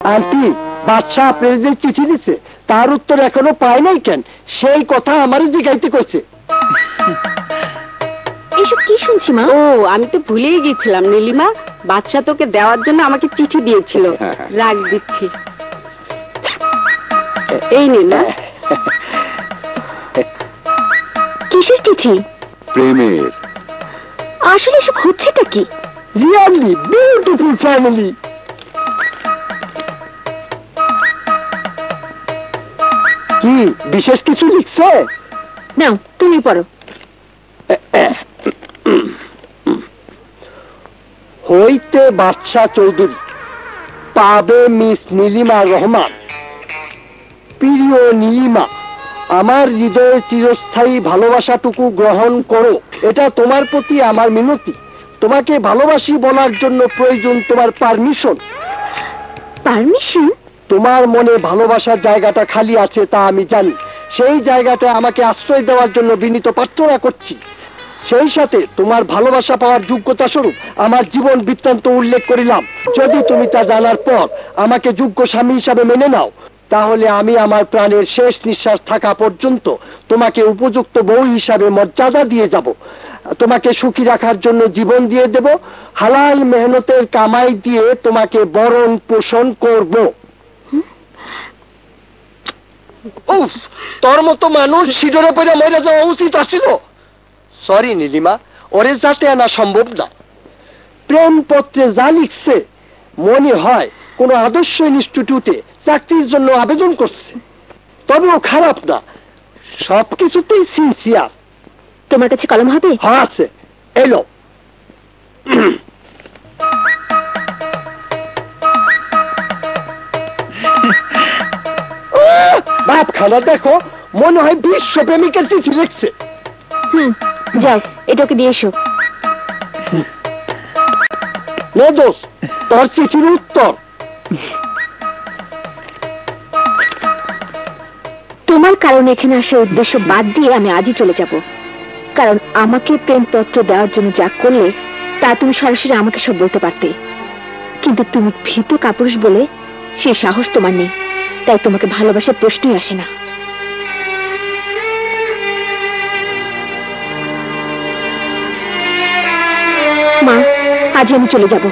Aunty, বাদশাহ আপনার যে চিঠি দিচ্ছে তার উত্তর এখনো পায় নাই কেন? সেই কথা আমারই জিজ্ঞাইতে কইছে। এসব কি শুনছি মা? ও, আমি তো ভুলেই গেছিলাম নীলিমা, বাদশা তোকে দেওয়ার জন্য আমাকে চিঠি দিয়েছিল। রাগ দিচ্ছি, এই নে না। কিসের চিঠি? প্রেমের। আসলে এসব হচ্ছেটা কি? Really beautiful family. কি বিশেষ কিছু লিখছে? নাও তুমি পড়ো। হইতে বাদশাহ চৌধুরী, পাবে মিস নীলিমা রহমান। প্রিয় নীলিমা, আমার হৃদয়ে চিরস্থায়ী ভালোবাসাটুকু গ্রহণ করো, এটা তোমার প্রতি আমার মিনতি। তোমাকে ভালোবাসি বলার জন্য প্রয়োজন তোমার পারমিশন। পারমিশন? তোমার মনে ভালোবাসার জায়গাটা খালি আছে তা আমি জানি। সেই জায়গাটা আমাকে আশ্রয় দেওয়ার জন্য বিনীত প্রার্থনা করছি। সেই সাথে তোমার ভালোবাসা পাওয়ার যোগ্যতা স্বরূপ আমার জীবন বৃত্তান্ত উল্লেখ করিলাম। যদি তুমি তা জানার পর আমাকে যোগ্য স্বামী হিসাবে মেনে নাও, তাহলে আমি আমার প্রাণের শেষ নিঃশ্বাস থাকা পর্যন্ত তোমাকে উপযুক্ত বউ হিসাবে মর্যাদা দিয়ে যাব। তোমাকে সুখী রাখার জন্য জীবন দিয়ে দেব। হালাল মেহনতের কামাই দিয়ে তোমাকে বরণ পোষণ করব। উফ, তোর মতো মানুষ সিডরে পড়ে মরে যাওয়া উচিত আছিল। সরি নীলিমা, ওরে যাতে আনা সম্ভব না। প্রেম পত্রে যা লিখছে মনে হয় কোন আদর্শ ইনস্টিটিউটে চাকরির জন্য আবেদন করছে। তবেও খারাপ না, সবকিছুতেই সিনসিয়ার। তোমার কাছে কলম হবে? হ্যাঁ আছে, এলো। বাপ খানা দেখো, মনে হয় বিশ্ব প্রেমিকের চিঠি লিখছে। যাও, এটাকে দিয়ে এসো। নে দোষ, তোর চিঠির উত্তর। তোমার কারণে এখানে আসার উদ্দেশ্য বাদ দিয়ে আমি আজই চলে যাব। কারণ আমাকে প্রেমপত্র দেওয়ার জন্য যা করলে তা তুমি সরাসরি আমাকে সব বলতে পারতে, কিন্তু তুমি ভীত কাপুরুষ বলে সেই সাহস তোমার নেই। তাই তোমাকে ভালোবাসার প্রশ্নই আসে না। মা, আজ আমি চলে যাব,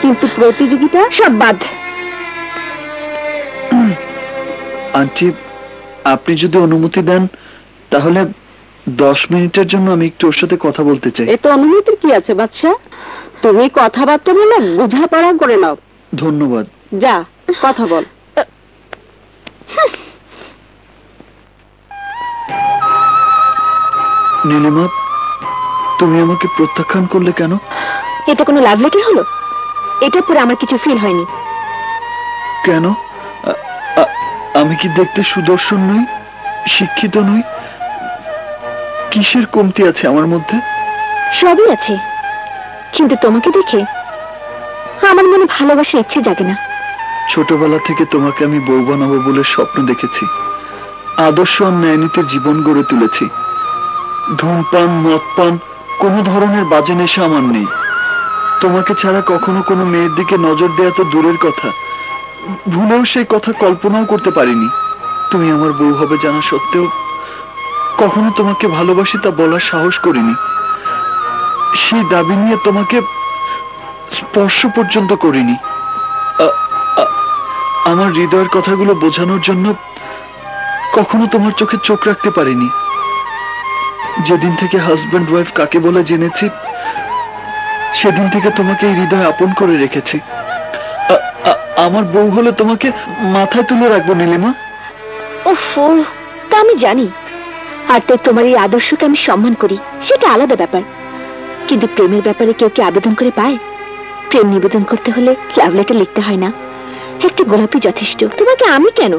কিন্তু প্রতিযোগিতা সব বাদ। আন্টি, আপনি যদি অনুমতি দেন তাহলে 10 মিনিটের জন্য আমি একটু ওর সাথে কথা বলতে চাই। এতে অনুমতির কি আছে বাদশা? তুমি কথাবার্তা বলে বোঝাপড়া করে নাও। ধন্যবাদ। যা, কথা বল। নীলিমা, তুমি আমাকে প্রত্যাখ্যান করলে কেন? এটা কোনো লাভ লেটার হলো? এটা পরে আমার কিছু ফিল হয়নি। কেন? আমি কি দেখতে সুদর্শন নই, শিক্ষিত নই? কিসের কমতি আছে আমার মধ্যে? সবই আছে, কিন্তু তোমাকে দেখে আমার মনে ভালোবাসার ইচ্ছে জাগে না। ছোটবেলা থেকে তোমাকে আমি বউ বানাবো বলে স্বপ্ন দেখেছি। আদর্শ আর ন্যায়নীতির জীবন গড়ে তুলেছি। ধূমপান, মদপান, কোন ধরনের বাজে নেশা আমার নেই। তোমাকে ছাড়া কখনো কোনো মেয়ের দিকে নজর দেয়া তো দূরের কথা, ভুলেও সেই কথা কল্পনাও করতে পারিনি। তুমি আমার বউ হবে জানা সত্ত্বেও কখনো তোমাকে ভালোবাসি তা বলার সাহস করিনি। সেই দাবি নিয়ে তোমাকে স্পর্শ পর্যন্ত করিনি। আমার হৃদয়ের কথাগুলো বোঝানোর জন্য কখনো তোমার চোখে চোখ রাখতে পারিনি। যেদিন থেকে হাজব্যান্ড ওয়াইফ কাকে বলে জেনেছি, সেদিন থেকে তোমাকে এই হৃদয়ে আপন করে রেখেছি। আমার বউ হলে তোমাকে মাথায় তুলে রাখবো নীলিমা। ওফো, তা আমি জানি, আর তাই তোমার এই আদর্শকে আমি সম্মান করি, সেটা আলাদা ব্যাপার। কিন্তু প্রেমের ব্যাপারে কেউ কি আবেদন করে পায়? প্রেম নিবেদন করতে হলে লাভ লেটার লিখতে হয় না, একটা গোলাপি যথেষ্ট। তোমাকে আমি কেন,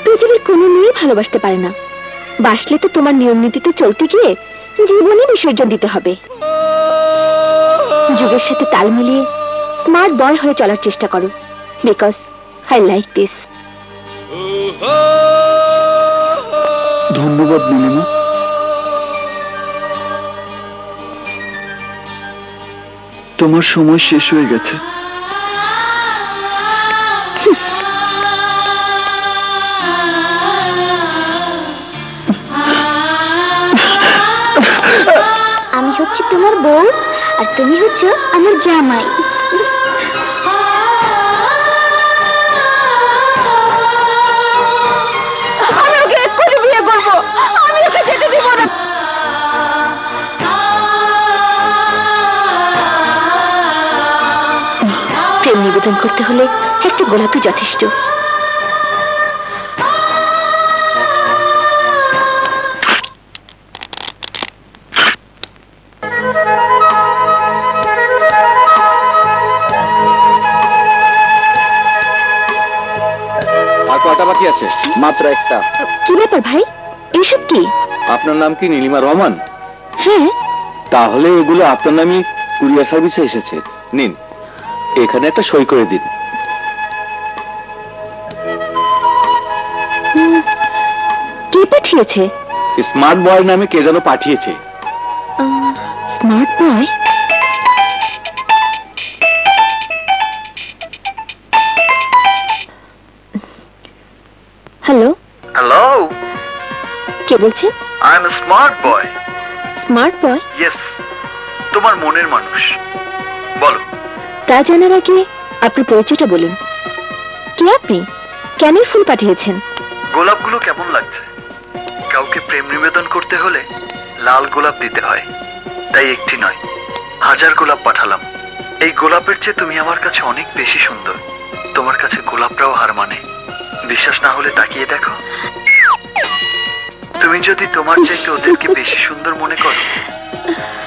পৃথিবীর কোনো মেয়ে ভালোবাসতে পারে না। বাসলে তো তোমার নিয়ম নীতিতে চলতে গিয়ে জীবনে বিসর্জন দিতে হবে। যুগের সাথে তাল মিলিয়ে স্মার্ট বয় হয়ে চলার চেষ্টা করো, বিকজ আই লাইক দিস। ধন্যবাদ নীলিমা। তোমার সময় শেষ হয়ে গেছে। হচ্ছে তোমার বউ আর তুমি হচ্ছে আমার জামাই। আমি ওকে এক্ষুনি বিয়ে করবো, আমি ওকে যেতে দিব না। প্রেম নিবেদন করতে হলে একটা গোলাপই যথেষ্ট। আর কয়টা বাকি আছে? মাত্র একটা। কি ব্যাপার ভাই, এইসব কি? আপনার নাম কি নীলিমা রহমান? হ্যাঁ। তাহলে এগুলো আপনার নামই কুরিয়ার সার্ভিসে এসেছে। নিন, এখানে একটা সই করে দিন। কে পাঠিয়েছে? স্মার্ট বয় নামে কে যেন পাঠিয়েছে। Smart boy? হ্যালো। হ্যালো, কে বলছেন? I am smart boy. Smart boy? Yes, তোমার মনের মানুষ। বলো। তা জানার আগে আপনি পরিচয়টা বলুন। কে আপনি? কেন ফুল পাঠিয়েছেন? গোলাপগুলো কেমন লাগছে? কাউকে প্রেম নিবেদন করতে হলে লাল গোলাপ দিতে হয়, তাই একটি নয়, 1000 গোলাপ পাঠালাম। এই গোলাপের চেয়ে তুমি আমার কাছে অনেক বেশি সুন্দর। তোমার কাছে গোলাপটাও হার মানে। বিশ্বাস না হলে তাকিয়ে দেখো। তুমি যদি তোমার চাইতে ওদেরকে বেশি সুন্দর মনে করো,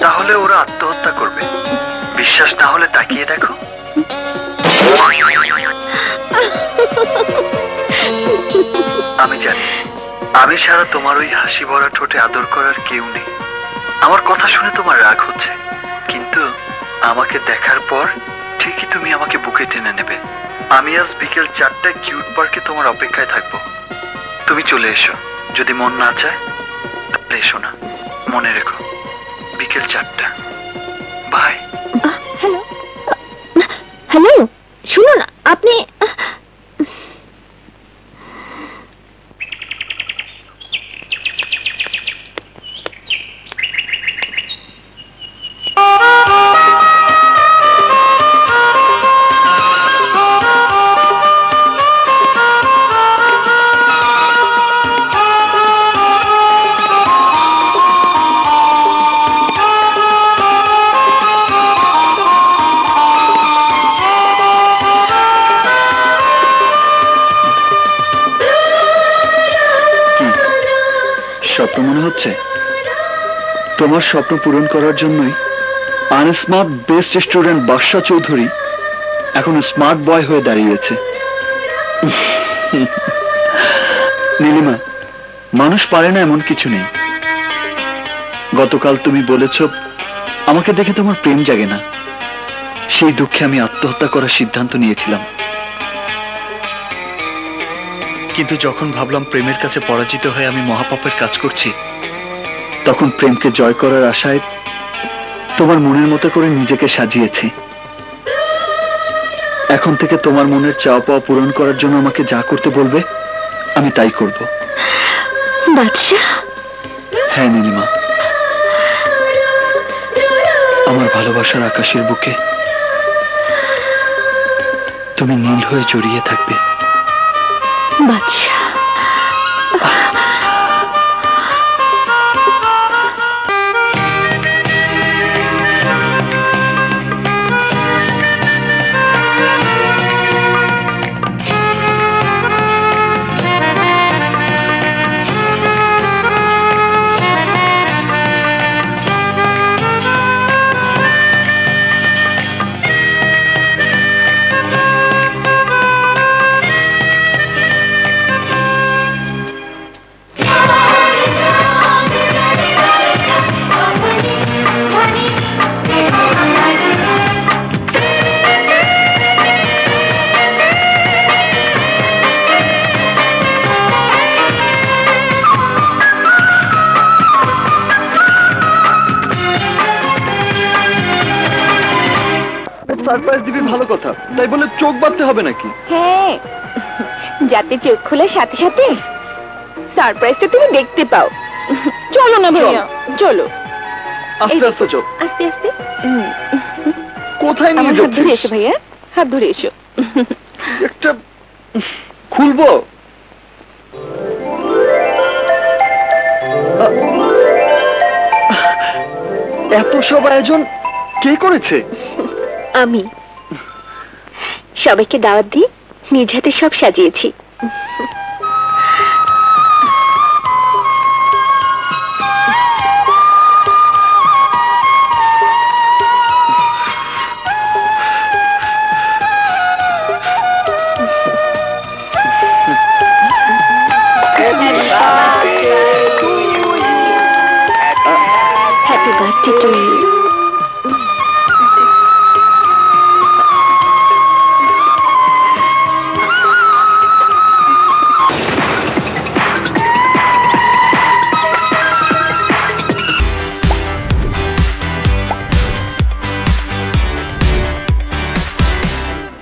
তাহলে ওরা আত্মহত্যা করবে। বিশ্বাস না হলে তাকিয়ে দেখো। আমি জানি, আমি ছাড়া তোমার ওই হাসি ভরা ঠোঁটে আদর করার কেউ নেই। আমার কথা শুনে তোমার রাগ হচ্ছে, কিন্তু আমাকে দেখার পর ঠিকই তুমি আমাকে বুকে টেনে নেবে। আমি আজ বিকেল 4টায় কিউট পার্কে তোমার অপেক্ষায় থাকবো। তুমি চলে এসো। যদি মন না চায় তাহলে এসো না। মনে রেখো, বিকেল 4টা। বাই। হ্যালো। হ্যালো, শুনুন আপনি। স্বপ্ন মনে হচ্ছে? তোমার স্বপ্ন পূরণ করার জন্যই আনস্মার্ট বেস্ট স্টুডেন্ট বাদশা চৌধুরী এখন স্মার্ট বয় হয়ে দাঁড়িয়েছে। নীলিমা, মানুষ পারে না এমন কিছু নেই। গতকাল তুমি বলেছ আমাকে দেখে তোমার প্রেম জাগে না। সেই দুঃখে আমি আত্মহত্যা করার সিদ্ধান্ত নিয়েছিলাম, কিন্তু যখন ভাবলাম প্রেমের কাছে পরাজিত হয়ে আমি মহাপাপের কাজ করছি, তখন প্রেমকে জয় করার আশায় তোমার মনের মতো করে নিজেকে সাজিয়েছি। এখন থেকে তোমার মনের চাওয়া পাওয়া পূরণ করার জন্য আমাকে যা করতে বলবে আমি তাই করব। বাদশা? হ্যাঁ নীলিমা, আমার ভালোবাসার আকাশের বুকে তুমি নীল হয়ে জড়িয়ে থাকবে। বাদশা, সারপ্রাইজ দিবি ভালো কথা, তাই বলে চোখ বাঁধতে হবে নাকি? হ্যাঁ, যাতে চোখ খোলার সাথে সাথে সারপ্রাইজটা তুমি দেখতে পাও। চলো না ভাইয়া, চলো। আস্তে আস্তে চল। আস্তে আস্তে কোথায় নিয়ে আমার হাত ধরে যাচ্ছিস? এসো ভাইয়া, হাত ধরে এসো। একটা খুলবো? এত সব আয়োজন কে করেছে? আমি সবাইকে দাওয়াত দিয়ে নিজ হাতে সব সাজিয়েছি।